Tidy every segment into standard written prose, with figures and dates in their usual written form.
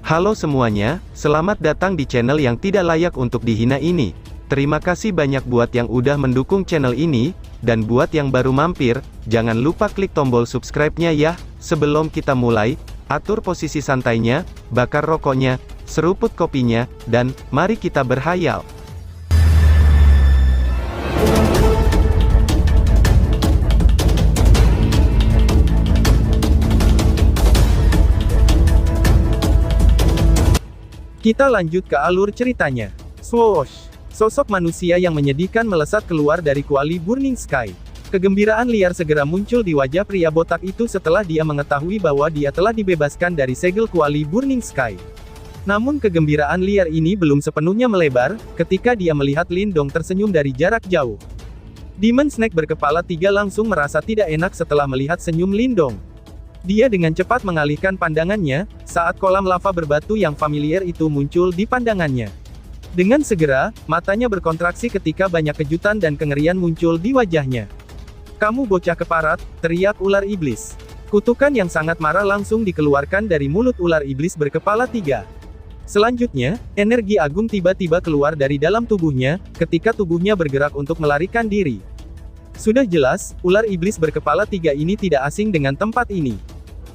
Halo semuanya, selamat datang di channel yang tidak layak untuk dihina ini. Terima kasih banyak buat yang udah mendukung channel ini, dan buat yang baru mampir, jangan lupa klik tombol subscribe-nya ya. Sebelum kita mulai, atur posisi santainya, bakar rokoknya, seruput kopinya, dan mari kita berhayal. Kita lanjut ke alur ceritanya. Swoosh! Sosok manusia yang menyedihkan melesat keluar dari kuali Burning Sky. Kegembiraan liar segera muncul di wajah pria botak itu setelah dia mengetahui bahwa dia telah dibebaskan dari segel kuali Burning Sky. Namun kegembiraan liar ini belum sepenuhnya melebar, ketika dia melihat Lindong tersenyum dari jarak jauh. Demon Snake berkepala 3 langsung merasa tidak enak setelah melihat senyum Lindong. Dia dengan cepat mengalihkan pandangannya, saat kolam lava berbatu yang familiar itu muncul di pandangannya. Dengan segera, matanya berkontraksi ketika banyak kejutan dan kengerian muncul di wajahnya. "Kamu bocah keparat," teriak ular iblis. Kutukan yang sangat marah langsung dikeluarkan dari mulut ular iblis berkepala 3. Selanjutnya, energi agung tiba-tiba keluar dari dalam tubuhnya, ketika tubuhnya bergerak untuk melarikan diri. Sudah jelas, ular iblis berkepala 3 ini tidak asing dengan tempat ini.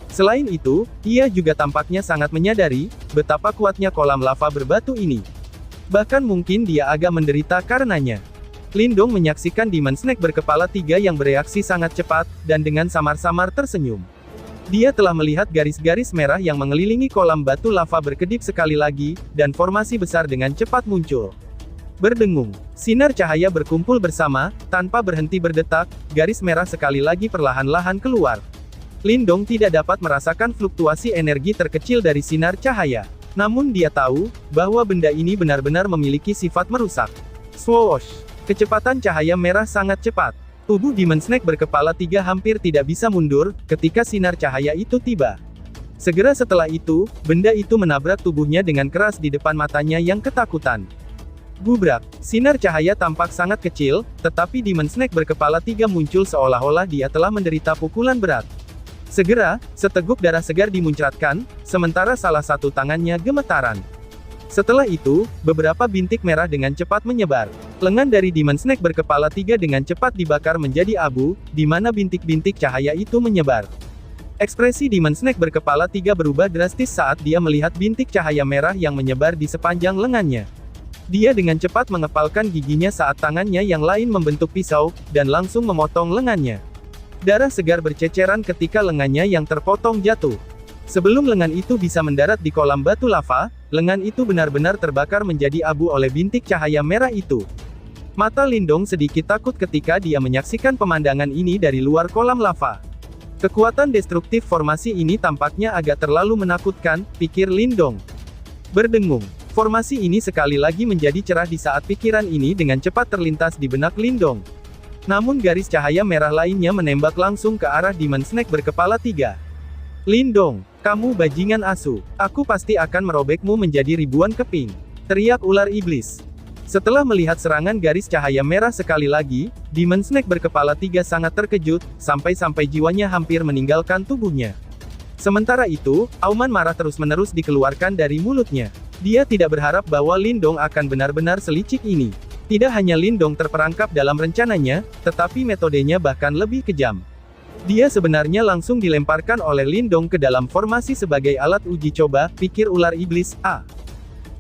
Selain itu, ia juga tampaknya sangat menyadari betapa kuatnya kolam lava berbatu ini. Bahkan mungkin dia agak menderita karenanya. Lindong menyaksikan Demon Snake berkepala 3 yang bereaksi sangat cepat, dan dengan samar-samar tersenyum. Dia telah melihat garis-garis merah yang mengelilingi kolam batu lava berkedip sekali lagi, dan formasi besar dengan cepat muncul. Berdengung, sinar cahaya berkumpul bersama, tanpa berhenti berdetak, garis merah sekali lagi perlahan-lahan keluar. Lindong tidak dapat merasakan fluktuasi energi terkecil dari sinar cahaya. Namun dia tahu, bahwa benda ini benar-benar memiliki sifat merusak. Swoosh! Kecepatan cahaya merah sangat cepat. Tubuh Demon Snake berkepala 3 hampir tidak bisa mundur, ketika sinar cahaya itu tiba. Segera setelah itu, benda itu menabrak tubuhnya dengan keras di depan matanya yang ketakutan. Gubrak! Sinar cahaya tampak sangat kecil, tetapi Demon Snake berkepala 3 muncul seolah-olah dia telah menderita pukulan berat. Segera, seteguk darah segar dimuncratkan, sementara salah satu tangannya gemetaran. Setelah itu, beberapa bintik merah dengan cepat menyebar. Lengan dari Demon Snake berkepala 3 dengan cepat dibakar menjadi abu, di mana bintik-bintik cahaya itu menyebar. Ekspresi Demon Snake berkepala 3 berubah drastis saat dia melihat bintik cahaya merah yang menyebar di sepanjang lengannya. Dia dengan cepat mengepalkan giginya saat tangannya yang lain membentuk pisau, dan langsung memotong lengannya. Darah segar berceceran ketika lengannya yang terpotong jatuh. Sebelum lengan itu bisa mendarat di kolam batu lava, lengan itu benar-benar terbakar menjadi abu oleh bintik cahaya merah itu. Mata Lindong sedikit takut ketika dia menyaksikan pemandangan ini dari luar kolam lava. Kekuatan destruktif formasi ini tampaknya agak terlalu menakutkan, pikir Lindong. Berdengung, formasi ini sekali lagi menjadi cerah di saat pikiran ini dengan cepat terlintas di benak Lindong. Namun garis cahaya merah lainnya menembak langsung ke arah Demon Snake berkepala 3. "Lindong, kamu bajingan asu. Aku pasti akan merobekmu menjadi ribuan keping," teriak ular iblis. Setelah melihat serangan garis cahaya merah sekali lagi, Demon Snake berkepala 3 sangat terkejut, sampai-sampai jiwanya hampir meninggalkan tubuhnya. Sementara itu, auman marah terus-menerus dikeluarkan dari mulutnya. Dia tidak berharap bahwa Lindong akan benar-benar selicik ini. Tidak hanya Lindong terperangkap dalam rencananya, tetapi metodenya bahkan lebih kejam. Dia sebenarnya langsung dilemparkan oleh Lindong ke dalam formasi sebagai alat uji coba, pikir ular iblis.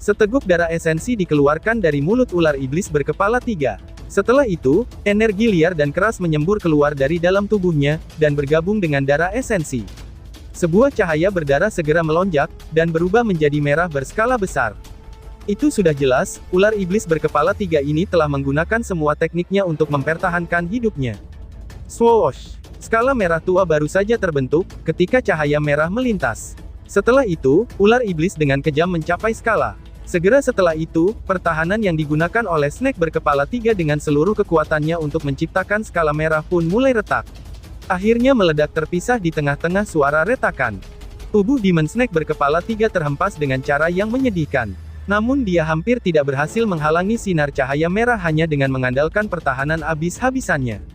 Seteguk darah esensi dikeluarkan dari mulut ular iblis berkepala 3. Setelah itu, energi liar dan keras menyembur keluar dari dalam tubuhnya, dan bergabung dengan darah esensi. Sebuah cahaya berdarah segera melonjak, dan berubah menjadi merah berskala besar. Itu sudah jelas, ular iblis berkepala 3 ini telah menggunakan semua tekniknya untuk mempertahankan hidupnya. Swoosh! Skala merah tua baru saja terbentuk, ketika cahaya merah melintas. Setelah itu, ular iblis dengan kejam mencapai skala. Segera setelah itu, pertahanan yang digunakan oleh Snake berkepala 3 dengan seluruh kekuatannya untuk menciptakan skala merah pun mulai retak. Akhirnya meledak terpisah di tengah-tengah suara retakan. Tubuh Demon Snake berkepala 3 terhempas dengan cara yang menyedihkan. Namun dia hampir tidak berhasil menghalangi sinar cahaya merah hanya dengan mengandalkan pertahanan habis-habisannya.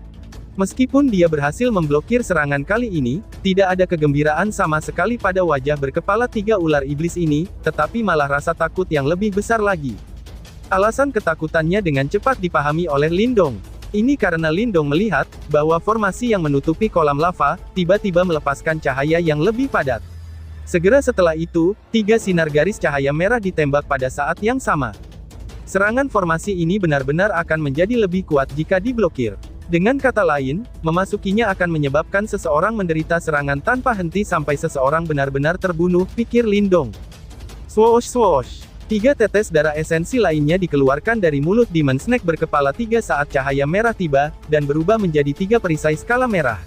Meskipun dia berhasil memblokir serangan kali ini, tidak ada kegembiraan sama sekali pada wajah berkepala 3 ular iblis ini, tetapi malah rasa takut yang lebih besar lagi. Alasan ketakutannya dengan cepat dipahami oleh Lindong. Ini karena Lindong melihat, bahwa formasi yang menutupi kolam lava, tiba-tiba melepaskan cahaya yang lebih padat. Segera setelah itu, 3 sinar garis cahaya merah ditembak pada saat yang sama. Serangan formasi ini benar-benar akan menjadi lebih kuat jika diblokir. Dengan kata lain, memasukinya akan menyebabkan seseorang menderita serangan tanpa henti sampai seseorang benar-benar terbunuh, pikir Lindong. Swoosh swoosh. 3 tetes darah esensi lainnya dikeluarkan dari mulut Demon Snake berkepala 3 saat cahaya merah tiba, dan berubah menjadi 3 perisai skala merah.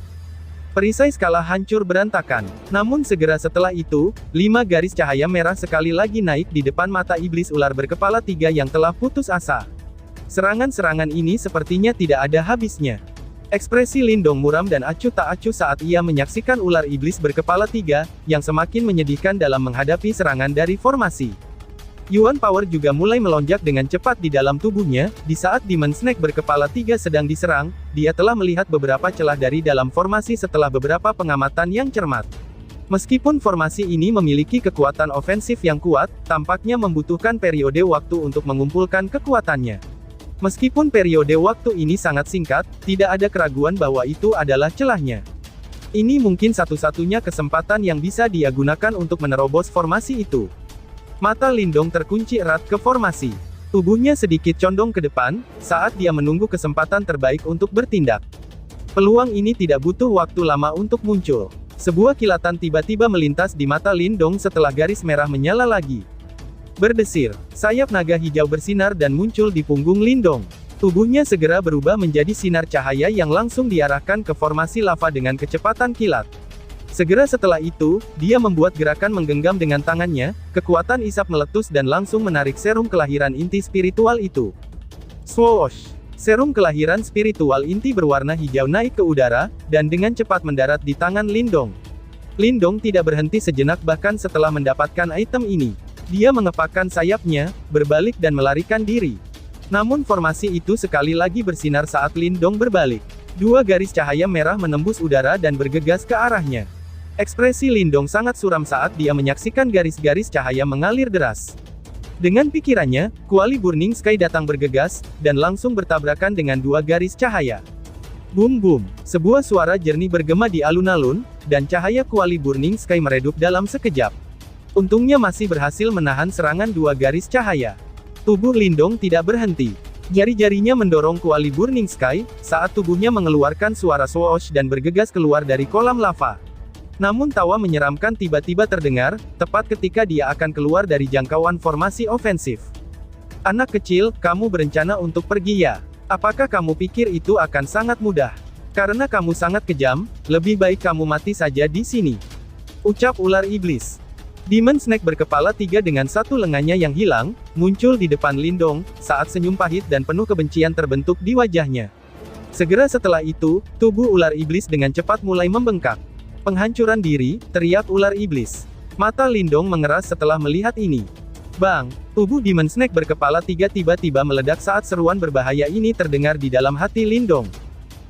Perisai skala hancur berantakan. Namun segera setelah itu, 5 garis cahaya merah sekali lagi naik di depan mata iblis ular berkepala 3 yang telah putus asa. Serangan-serangan ini sepertinya tidak ada habisnya. Ekspresi Lindong muram dan acuh tak acuh saat ia menyaksikan ular iblis berkepala 3, yang semakin menyedihkan dalam menghadapi serangan dari formasi. Yuan Power juga mulai melonjak dengan cepat di dalam tubuhnya. Di saat Demon Snake berkepala 3 sedang diserang, dia telah melihat beberapa celah dari dalam formasi setelah beberapa pengamatan yang cermat. Meskipun formasi ini memiliki kekuatan ofensif yang kuat, tampaknya membutuhkan periode waktu untuk mengumpulkan kekuatannya. Meskipun periode waktu ini sangat singkat, tidak ada keraguan bahwa itu adalah celahnya. Ini mungkin satu-satunya kesempatan yang bisa dia gunakan untuk menerobos formasi itu. Mata Lindong terkunci erat ke formasi. Tubuhnya sedikit condong ke depan, saat dia menunggu kesempatan terbaik untuk bertindak. Peluang ini tidak butuh waktu lama untuk muncul. Sebuah kilatan tiba-tiba melintas di mata Lindong setelah garis merah menyala lagi. Berdesir, sayap naga hijau bersinar dan muncul di punggung Lindong. Tubuhnya segera berubah menjadi sinar cahaya yang langsung diarahkan ke formasi lava dengan kecepatan kilat. Segera setelah itu, dia membuat gerakan menggenggam dengan tangannya, kekuatan isap meletus dan langsung menarik serum kelahiran inti spiritual itu. Swoosh! Serum kelahiran spiritual inti berwarna hijau naik ke udara, dan dengan cepat mendarat di tangan Lindong. Lindong tidak berhenti sejenak bahkan setelah mendapatkan item ini. Dia mengepakkan sayapnya, berbalik dan melarikan diri. Namun formasi itu sekali lagi bersinar saat Lindong berbalik. 2 garis cahaya merah menembus udara dan bergegas ke arahnya. Ekspresi Lindong sangat suram saat dia menyaksikan garis-garis cahaya mengalir deras. Dengan pikirannya, kuali Burning Sky datang bergegas, dan langsung bertabrakan dengan 2 garis cahaya. Boom boom, sebuah suara jernih bergema di alun-alun, dan cahaya kuali Burning Sky meredup dalam sekejap. Untungnya masih berhasil menahan serangan 2 garis cahaya. Tubuh Lindong tidak berhenti. Jari-jarinya mendorong kuali Burning Sky, saat tubuhnya mengeluarkan suara swoosh dan bergegas keluar dari kolam lava. Namun tawa menyeramkan tiba-tiba terdengar, tepat ketika dia akan keluar dari jangkauan formasi ofensif. Anak kecil, kamu berencana untuk pergi ya? Apakah kamu pikir itu akan sangat mudah? Karena kamu sangat kejam, lebih baik kamu mati saja di sini. Ucap ular iblis. Demon Snake berkepala 3 dengan satu lengannya yang hilang, muncul di depan Lindong, saat senyum pahit dan penuh kebencian terbentuk di wajahnya. Segera setelah itu, tubuh ular iblis dengan cepat mulai membengkak. Penghancuran diri, teriak ular iblis. Mata Lindong mengeras setelah melihat ini. Bang! Tubuh Demon Snake berkepala 3 tiba-tiba meledak saat seruan berbahaya ini terdengar di dalam hati Lindong.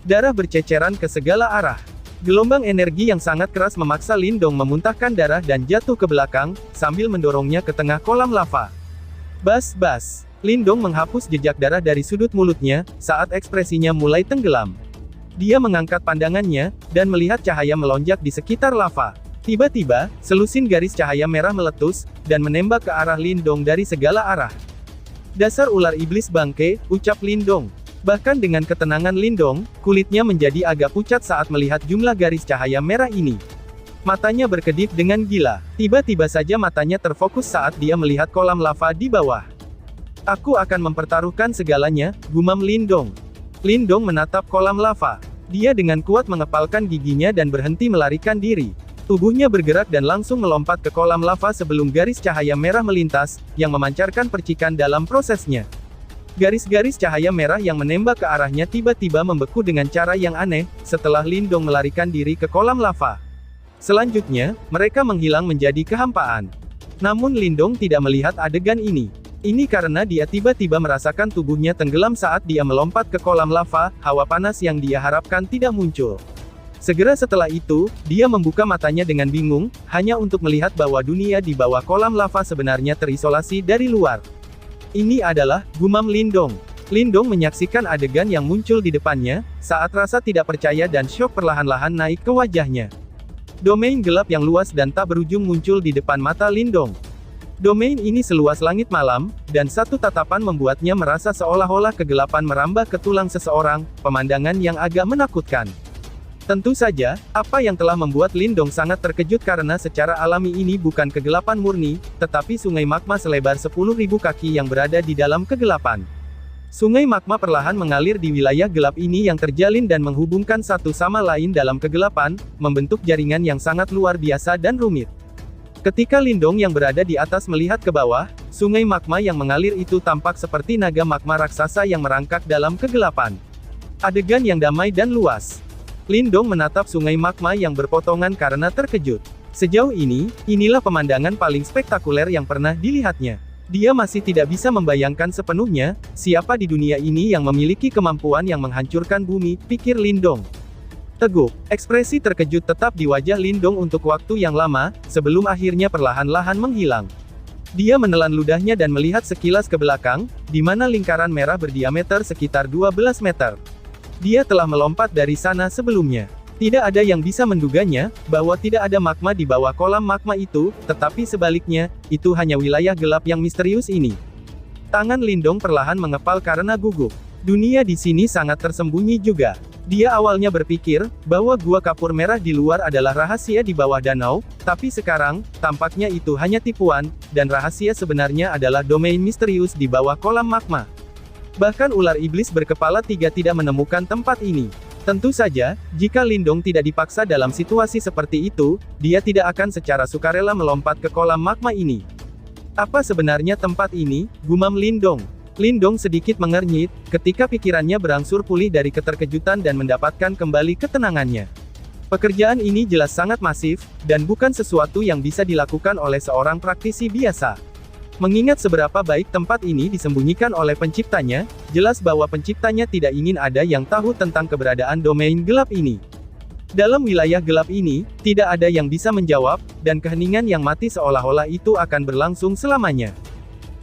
Darah berceceran ke segala arah. Gelombang energi yang sangat keras memaksa Lindong memuntahkan darah dan jatuh ke belakang, sambil mendorongnya ke tengah kolam lava. Bas-bas. Lindong menghapus jejak darah dari sudut mulutnya, saat ekspresinya mulai tenggelam. Dia mengangkat pandangannya, dan melihat cahaya melonjak di sekitar lava. Tiba-tiba, selusin garis cahaya merah meletus, dan menembak ke arah Lindong dari segala arah. Dasar ular iblis bangke, ucap Lindong. Bahkan dengan ketenangan Lindong, kulitnya menjadi agak pucat saat melihat jumlah garis cahaya merah ini. Matanya berkedip dengan gila. Tiba-tiba saja matanya terfokus saat dia melihat kolam lava di bawah. Aku akan mempertaruhkan segalanya, gumam Lindong. Lindong menatap kolam lava. Dia dengan kuat mengepalkan giginya dan berhenti melarikan diri. Tubuhnya bergerak dan langsung melompat ke kolam lava sebelum garis cahaya merah melintas, yang memancarkan percikan dalam prosesnya. Garis-garis cahaya merah yang menembak ke arahnya tiba-tiba membeku dengan cara yang aneh, setelah Lindong melarikan diri ke kolam lava. Selanjutnya, mereka menghilang menjadi kehampaan. Namun Lindong tidak melihat adegan ini. Ini karena dia tiba-tiba merasakan tubuhnya tenggelam saat dia melompat ke kolam lava, hawa panas yang dia harapkan tidak muncul. Segera setelah itu, dia membuka matanya dengan bingung, hanya untuk melihat bahwa dunia di bawah kolam lava sebenarnya terisolasi dari luar. Ini adalah, gumam Lindong. Lindong menyaksikan adegan yang muncul di depannya, saat rasa tidak percaya dan syok perlahan-lahan naik ke wajahnya. Domain gelap yang luas dan tak berujung muncul di depan mata Lindong. Domain ini seluas langit malam, dan satu tatapan membuatnya merasa seolah-olah kegelapan merambah ke tulang seseorang, pemandangan yang agak menakutkan. Tentu saja, apa yang telah membuat Lindong sangat terkejut karena secara alami ini bukan kegelapan murni, tetapi sungai magma selebar 10.000 kaki yang berada di dalam kegelapan. Sungai magma perlahan mengalir di wilayah gelap ini yang terjalin dan menghubungkan satu sama lain dalam kegelapan, membentuk jaringan yang sangat luar biasa dan rumit. Ketika Lindong yang berada di atas melihat ke bawah, sungai magma yang mengalir itu tampak seperti naga magma raksasa yang merangkak dalam kegelapan. Adegan yang damai dan luas. Lindong menatap sungai magma yang berpotongan karena terkejut. Sejauh ini, inilah pemandangan paling spektakuler yang pernah dilihatnya. Dia masih tidak bisa membayangkan sepenuhnya, siapa di dunia ini yang memiliki kemampuan yang menghancurkan bumi, pikir Lindong. Teguh, ekspresi terkejut tetap di wajah Lindong untuk waktu yang lama, sebelum akhirnya perlahan-lahan menghilang. Dia menelan ludahnya dan melihat sekilas ke belakang, di mana lingkaran merah berdiameter sekitar 12 meter. Dia telah melompat dari sana sebelumnya. Tidak ada yang bisa menduganya, bahwa tidak ada magma di bawah kolam magma itu, tetapi sebaliknya, itu hanya wilayah gelap yang misterius ini. Tangan Lindong perlahan mengepal karena gugup. Dunia di sini sangat tersembunyi juga. Dia awalnya berpikir, bahwa gua kapur merah di luar adalah rahasia di bawah danau, tapi sekarang, tampaknya itu hanya tipuan, dan rahasia sebenarnya adalah domain misterius di bawah kolam magma. Bahkan ular iblis berkepala 3 tidak menemukan tempat ini. Tentu saja, jika Lindong tidak dipaksa dalam situasi seperti itu, dia tidak akan secara sukarela melompat ke kolam magma ini. Apa sebenarnya tempat ini, gumam Lindong? Lindong sedikit mengernyit, ketika pikirannya berangsur pulih dari keterkejutan dan mendapatkan kembali ketenangannya. Pekerjaan ini jelas sangat masif, dan bukan sesuatu yang bisa dilakukan oleh seorang praktisi biasa. Mengingat seberapa baik tempat ini disembunyikan oleh penciptanya, jelas bahwa penciptanya tidak ingin ada yang tahu tentang keberadaan domain gelap ini. Dalam wilayah gelap ini, tidak ada yang bisa menjawab, dan keheningan yang mati seolah-olah itu akan berlangsung selamanya.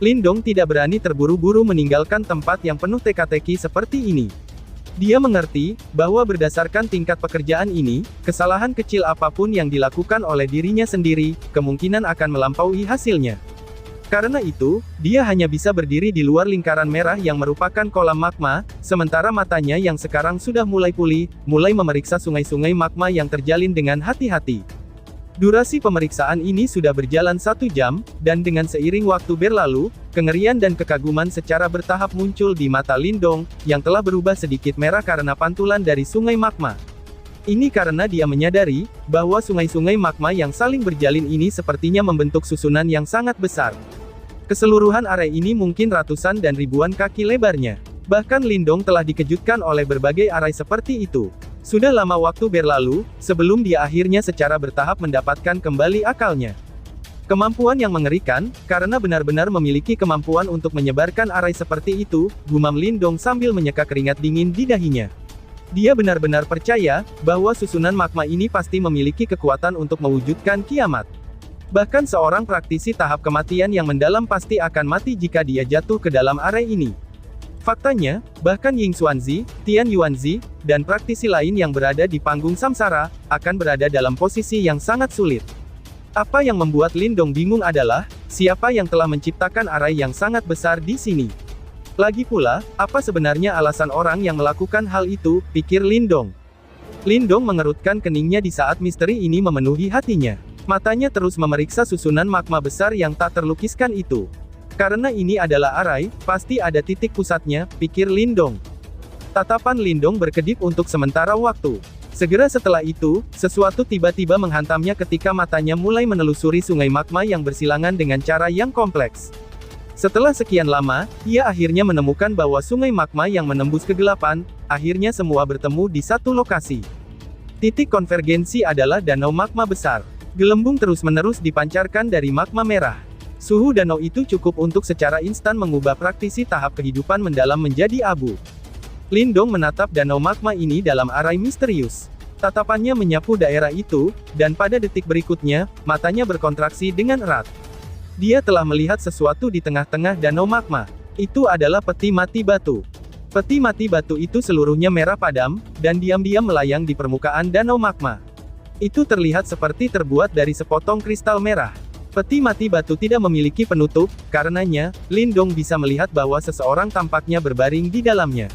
Lindong tidak berani terburu-buru meninggalkan tempat yang penuh teka-teki seperti ini. Dia mengerti, bahwa berdasarkan tingkat pekerjaan ini, kesalahan kecil apapun yang dilakukan oleh dirinya sendiri, kemungkinan akan melampaui hasilnya. Karena itu, dia hanya bisa berdiri di luar lingkaran merah yang merupakan kolam magma, sementara matanya yang sekarang sudah mulai pulih, mulai memeriksa sungai-sungai magma yang terjalin dengan hati-hati. Durasi pemeriksaan ini sudah berjalan 1 jam, dan dengan seiring waktu berlalu, kengerian dan kekaguman secara bertahap muncul di mata Lindong, yang telah berubah sedikit merah karena pantulan dari sungai magma. Ini karena dia menyadari, bahwa sungai-sungai magma yang saling berjalin ini sepertinya membentuk susunan yang sangat besar. Keseluruhan area ini mungkin ratusan dan ribuan kaki lebarnya. Bahkan Lindong telah dikejutkan oleh berbagai area seperti itu. Sudah lama waktu berlalu, sebelum dia akhirnya secara bertahap mendapatkan kembali akalnya. Kemampuan yang mengerikan, karena benar-benar memiliki kemampuan untuk menyebarkan area seperti itu, gumam Lindong sambil menyeka keringat dingin di dahinya. Dia benar-benar percaya, bahwa susunan magma ini pasti memiliki kekuatan untuk mewujudkan kiamat. Bahkan seorang praktisi tahap kematian yang mendalam pasti akan mati jika dia jatuh ke dalam area ini. Faktanya, bahkan Ying Xuanzi, Tian Yuanzi, dan praktisi lain yang berada di panggung samsara, akan berada dalam posisi yang sangat sulit. Apa yang membuat Lindong bingung adalah, siapa yang telah menciptakan area yang sangat besar di sini. Lagi pula, apa sebenarnya alasan orang yang melakukan hal itu, pikir Lindong. Lindong mengerutkan keningnya di saat misteri ini memenuhi hatinya. Matanya terus memeriksa susunan magma besar yang tak terlukiskan itu. Karena ini adalah arai, pasti ada titik pusatnya, pikir Lindong. Tatapan Lindong berkedip untuk sementara waktu. Segera setelah itu, sesuatu tiba-tiba menghantamnya ketika matanya mulai menelusuri sungai magma yang bersilangan dengan cara yang kompleks. Setelah sekian lama, ia akhirnya menemukan bahwa sungai magma yang menembus kegelapan, akhirnya semua bertemu di satu lokasi. Titik konvergensi adalah danau magma besar. Gelembung terus-menerus dipancarkan dari magma merah. Suhu danau itu cukup untuk secara instan mengubah praktisi tahap kehidupan mendalam menjadi abu. Lindong menatap danau magma ini dalam arai misterius. Tatapannya menyapu daerah itu, dan pada detik berikutnya, matanya berkontraksi dengan erat. Dia telah melihat sesuatu di tengah-tengah danau magma. Itu adalah peti mati batu. Peti mati batu itu seluruhnya merah padam, dan diam-diam melayang di permukaan danau magma. Itu terlihat seperti terbuat dari sepotong kristal merah. Peti mati batu tidak memiliki penutup, karenanya, Lindong bisa melihat bahwa seseorang tampaknya berbaring di dalamnya.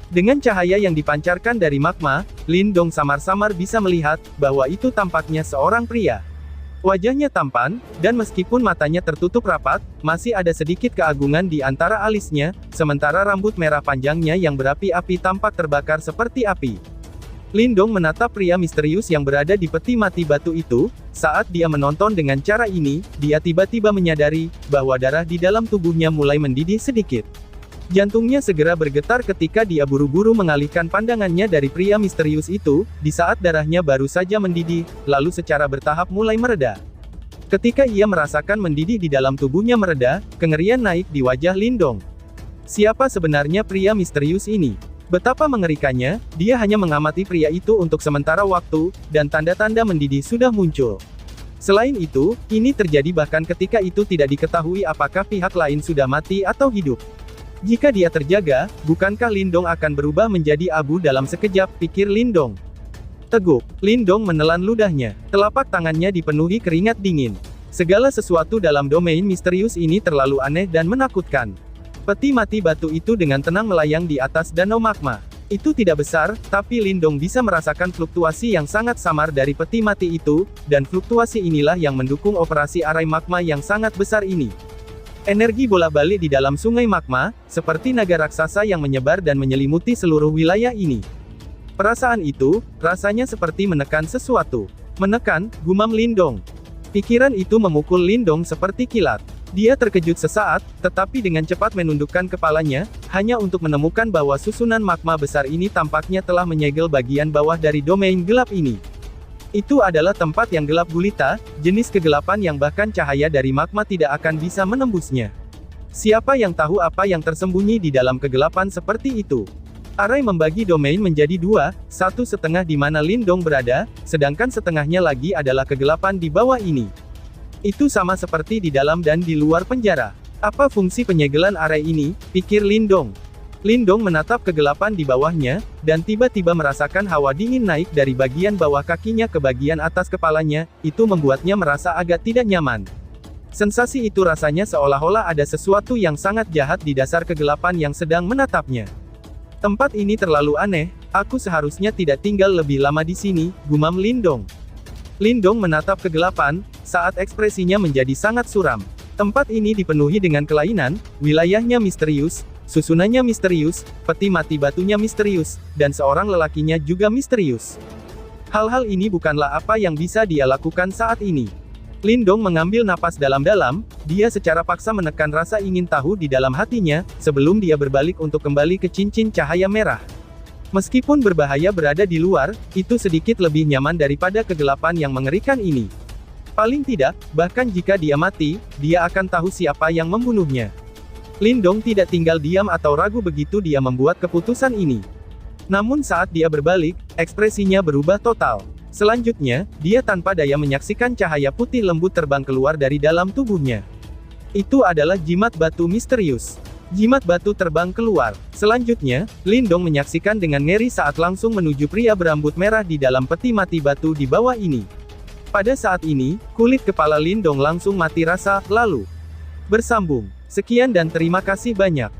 Dengan cahaya yang dipancarkan dari magma, Lindong samar-samar bisa melihat bahwa itu tampaknya seorang pria. Wajahnya tampan, dan meskipun matanya tertutup rapat, masih ada sedikit keagungan di antara alisnya, sementara rambut merah panjangnya yang berapi-api tampak terbakar seperti api. Lindong menatap pria misterius yang berada di peti mati batu itu. Saat dia menonton dengan cara ini, dia tiba-tiba menyadari bahwa darah di dalam tubuhnya mulai mendidih sedikit. Jantungnya segera bergetar ketika dia buru-buru mengalihkan pandangannya dari pria misterius itu, di saat darahnya baru saja mendidih, lalu secara bertahap mulai mereda. Ketika ia merasakan mendidih di dalam tubuhnya mereda, kengerian naik di wajah Lindong. Siapa sebenarnya pria misterius ini? Betapa mengerikannya, dia hanya mengamati pria itu untuk sementara waktu, dan tanda-tanda mendidih sudah muncul. Selain itu, ini terjadi bahkan ketika itu tidak diketahui apakah pihak lain sudah mati atau hidup. Jika dia terjaga, bukankah Lindong akan berubah menjadi abu dalam sekejap, pikir Lindong. Teguk, Lindong menelan ludahnya. Telapak tangannya dipenuhi keringat dingin. Segala sesuatu dalam domain misterius ini terlalu aneh dan menakutkan. Peti mati batu itu dengan tenang melayang di atas danau magma. Itu tidak besar, tapi Lindong bisa merasakan fluktuasi yang sangat samar dari peti mati itu, dan fluktuasi inilah yang mendukung operasi arai magma yang sangat besar ini. Energi bola-balik di dalam sungai magma, seperti naga raksasa yang menyebar dan menyelimuti seluruh wilayah ini. Perasaan itu, rasanya seperti menekan sesuatu. Menekan, gumam Lindong. Pikiran itu memukul Lindong seperti kilat. Dia terkejut sesaat, tetapi dengan cepat menundukkan kepalanya, hanya untuk menemukan bahwa susunan magma besar ini tampaknya telah menyegel bagian bawah dari domain gelap ini. Itu adalah tempat yang gelap gulita, jenis kegelapan yang bahkan cahaya dari magma tidak akan bisa menembusnya. Siapa yang tahu apa yang tersembunyi di dalam kegelapan seperti itu? Arai membagi domain menjadi dua, satu setengah di mana Lindong berada, sedangkan setengahnya lagi adalah kegelapan di bawah ini. Itu sama seperti di dalam dan di luar penjara. Apa fungsi penyegelan arai ini, pikir Lindong. Lindong menatap kegelapan di bawahnya, dan tiba-tiba merasakan hawa dingin naik dari bagian bawah kakinya ke bagian atas kepalanya, itu membuatnya merasa agak tidak nyaman. Sensasi itu rasanya seolah-olah ada sesuatu yang sangat jahat di dasar kegelapan yang sedang menatapnya. Tempat ini terlalu aneh, aku seharusnya tidak tinggal lebih lama di sini, gumam Lindong. Lindong menatap kegelapan, saat ekspresinya menjadi sangat suram. Tempat ini dipenuhi dengan kelainan, wilayahnya misterius, susunannya misterius, peti mati batunya misterius, dan seorang lelakinya juga misterius. Hal-hal ini bukanlah apa yang bisa dia lakukan saat ini. Lindong mengambil napas dalam-dalam, dia secara paksa menekan rasa ingin tahu di dalam hatinya, sebelum dia berbalik untuk kembali ke cincin cahaya merah. Meskipun berbahaya berada di luar, itu sedikit lebih nyaman daripada kegelapan yang mengerikan ini. Paling tidak, bahkan jika dia mati, dia akan tahu siapa yang membunuhnya. Lindong tidak tinggal diam atau ragu begitu dia membuat keputusan ini. Namun saat dia berbalik, ekspresinya berubah total. Selanjutnya, dia tanpa daya menyaksikan cahaya putih lembut terbang keluar dari dalam tubuhnya. Itu adalah jimat batu misterius. Jimat batu terbang keluar. Selanjutnya, Lindong menyaksikan dengan ngeri saat langsung menuju pria berambut merah di dalam peti mati batu di bawah ini. Pada saat ini, kulit kepala Lindong langsung mati rasa, lalu bersambung. Sekian dan terima kasih banyak.